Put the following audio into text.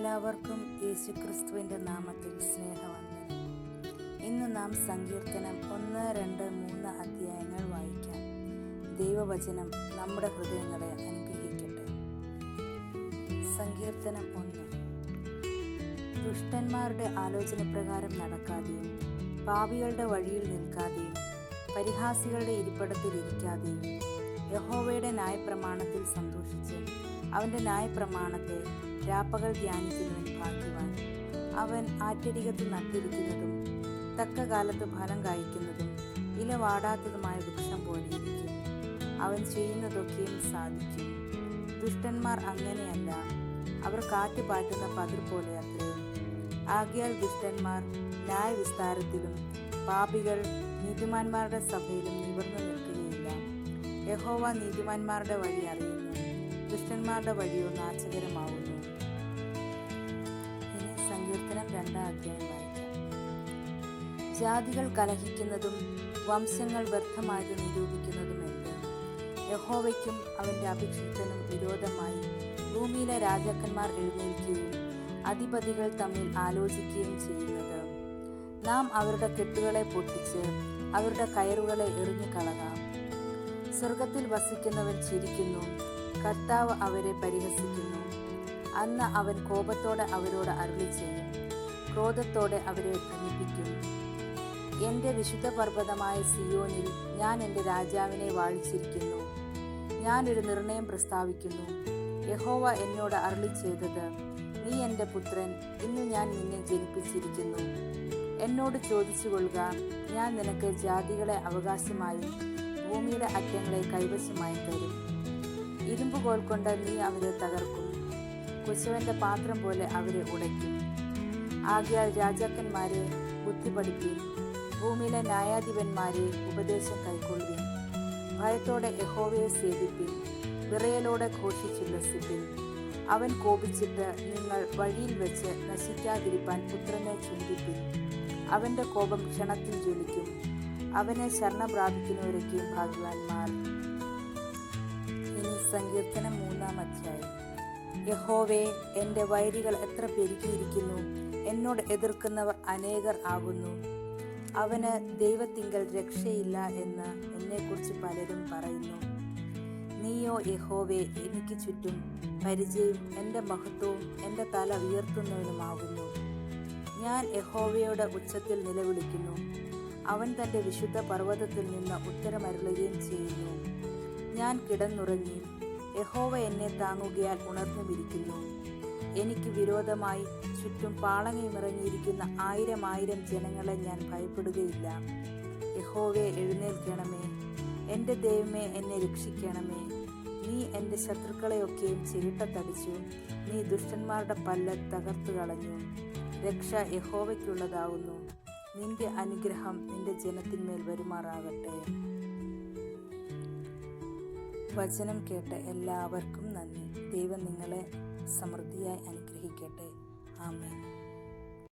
എല്ലാവർക്കും യേശുക്രിസ്തുവിൻ്റെ നാമത്തിൽ സ്നേഹവന്ദനം. ഇന്ന് നാം സങ്കീർത്തനം 1, 2, 3 അധ്യായങ്ങൾ വായിക്കാം. ദൈവവചനം നമ്മുടെ ഹൃദയങ്ങളെ അനുഗ്രഹിക്കട്ടെ. സങ്കീർത്തനം 1. ദുഷ്ടന്മാരുടെ ആലോചനപ്രകാരം നടക്കാതെയും പാപികളുടെ വഴിയിൽ നിൽക്കാതെയും പരിഹാസികളുടെ ഇരിപ്പിടത്തിൽ ഇരിക്കാതെയും യഹോവയുടെ ന്യായപ്രമാണത്തിൽ സന്തോഷിച്ച് അവൻ്റെ ന്യായപ്രമാണത്തെ രാപ്പകൽ ധ്യാനിക്കുന്നവൻ ഭാഗ്യവാൻ. അവൻ ആറ്റരികത്ത് നട്ടിരിക്കുന്നതും തക്ക കാലത്ത് ഫലം കായ്ക്കുന്നതും ഇല വാടാത്തതുമായ വൃക്ഷം പോലെയിരിക്കും. അവൻ ചെയ്യുന്നതൊക്കെയും സാധിക്കും. ദുഷ്ടന്മാർ അങ്ങനെയല്ല, അവർ കാറ്റ് പാറ്റുന്ന പതിർ പോലെ അത്രേ. ആകയാൽ ദുഷ്ടന്മാർ ന്യായവിസ്താരത്തിലും പാപികൾ നീതിമാന്മാരുടെ സഭയിലും നിവർന്നു നിൽക്കുകയില്ല. യഹോവ നീതിമാന്മാരുടെ വഴി അറിയുന്നു, ദുഷ്ടന്മാരുടെ വഴിയോ നാശകരമാവുന്നു. ഇനി സങ്കീർത്തനം 2 അധ്യായം വായിക്കാം. ജാതികൾ കലഹിക്കുന്നതും വംശങ്ങൾ വ്യർത്ഥമായത് നിരൂപിക്കുന്നതുമെന്ത്? യഹോവയ്ക്കും അവൻ്റെ അഭിഷിക്തനും വിരോധമായി ഭൂമിയിലെ രാജാക്കന്മാർ എഴുന്നേൽക്കുകയും അധിപതികൾ തമ്മിൽ ആലോചിക്കുകയും ചെയ്യുന്നത്. നാം അവരുടെ കെട്ടുകളെ പൊട്ടിച്ച് അവരുടെ കയറുകളെ എറിഞ്ഞു കളകാം. സ്വർഗത്തിൽ വസിക്കുന്നവൻ ചിരിക്കുന്നു, കർത്താവ് അവരെ പരിഹസിക്കുന്നു. അന്ന് അവൻ കോപത്തോടെ അവരോട് അരുളി ചെയ്യും, ക്രോധത്തോടെ അവരെ ഭ്രമിപ്പിക്കും. എൻ്റെ വിശുദ്ധ പർവ്വതമായ സിയോനിൽ ഞാൻ എൻ്റെ രാജാവിനെ വാഴിച്ചിരിക്കുന്നു. ഞാനൊരു നിർണയം പ്രസ്താവിക്കുന്നു. യഹോവ എന്നോട് അരുളി ചെയ്തത്, നീ എൻ്റെ പുത്രൻ, ഇന്ന് ഞാൻ നിന്നെ ജനിപ്പിച്ചിരിക്കുന്നു. എന്നോട് ചോദിച്ചു കൊള്ളുക, ഞാൻ നിനക്ക് ജാതികളെ അവകാശമായും ഭൂമിയുടെ അറ്റങ്ങളെ കൈവശമായി തരും. ഇരുമ്പുകോൽ കൊണ്ട് നീ അവരെ തകർക്കും, കുശവന്റെ പാത്രം പോലെ അവരെ ഉടയ്ക്കും. ആകയാൽ രാജാക്കന്മാരെ ബുദ്ധി പഠിപ്പീൻ, ഭൂമിയിലെ ന്യായാധിപന്മാരെ ഉപദേശം കൈക്കൊള്ളുവിൻ. ഭയത്തോടെ യഹോവയെ സേവിപ്പിൻ, വിറയലോടെ ഘോഷിച്ചുല്ലസിപ്പിൻ. അവൻ കോപിച്ചിട്ട് നിങ്ങൾ വഴിയിൽ വെച്ച് നശിക്കാതിരിപ്പാൻ പുത്രനെ ചുംബിപ്പിൻ. അവൻ്റെ കോപം ക്ഷണത്തിൽ ജ്വലിക്കും. അവനെ ശരണം പ്രാപിക്കുന്നവരൊക്കെയും ഭാഗ്യവാന്മാർ. ഇനി സങ്കീർത്തനം 3 അധ്യായം. യഹോവേ, എൻ്റെ വൈരികൾ എത്ര പെരുകിയിരിക്കുന്നു, എന്നോട് എതിർക്കുന്നവർ അനേകർ ആകുന്നു. അവന് ദൈവത്തിങ്കൽ രക്ഷയില്ല എന്ന് എന്നെക്കുറിച്ച് പലരും പറയുന്നു. നീയോ യഹോവേ എനിക്ക് ചുറ്റും പരിചയവും എൻ്റെ മഹത്വവും എൻ്റെ തല ഉയർത്തുന്നവനുമാകുന്നു. ഞാൻ യഹോവയുടെ ഉച്ചത്തിൽ നിലവിളിക്കുന്നു. അവൻ തൻ്റെ വിശുദ്ധ പർവ്വതത്തിൽ നിന്ന് ഉത്തരമരുളുകയും ചെയ്യുന്നു. ഞാൻ കിടന്നുറങ്ങി, യഹോവ എന്നെ താങ്ങുകയാൽ ഉണർന്നുമിരിക്കുന്നു. എനിക്ക് വിരോധമായി ചുറ്റും പാളയമിറങ്ങിയിരിക്കുന്ന 1000 ജനങ്ങളെ ഞാൻ ഭയപ്പെടുകയില്ല. യഹോവേ, എഴുന്നേൽക്കണമേ. എൻ്റെ ദൈവമേ, എന്നെ രക്ഷിക്കണമേ. നീ എൻ്റെ ശത്രുക്കളെയൊക്കെയും ചിരട്ടത്തടിച്ചു. നീ ദുഷ്ടന്മാരുടെ പല്ല് തകർത്തു കളഞ്ഞു. രക്ഷ യഹോവയ്ക്കുള്ളതാവുന്നു. നിന്റെ അനുഗ്രഹം നിന്റെ ജനത്തിന്മേൽ വരുമാറാകട്ടെ. വചനം കേട്ട എല്ലാവർക്കും നന്ദി. ദൈവം നിങ്ങളെ സമൃദ്ധിയായി അനുഗ്രഹിക്കട്ടെ. ആമേൻ.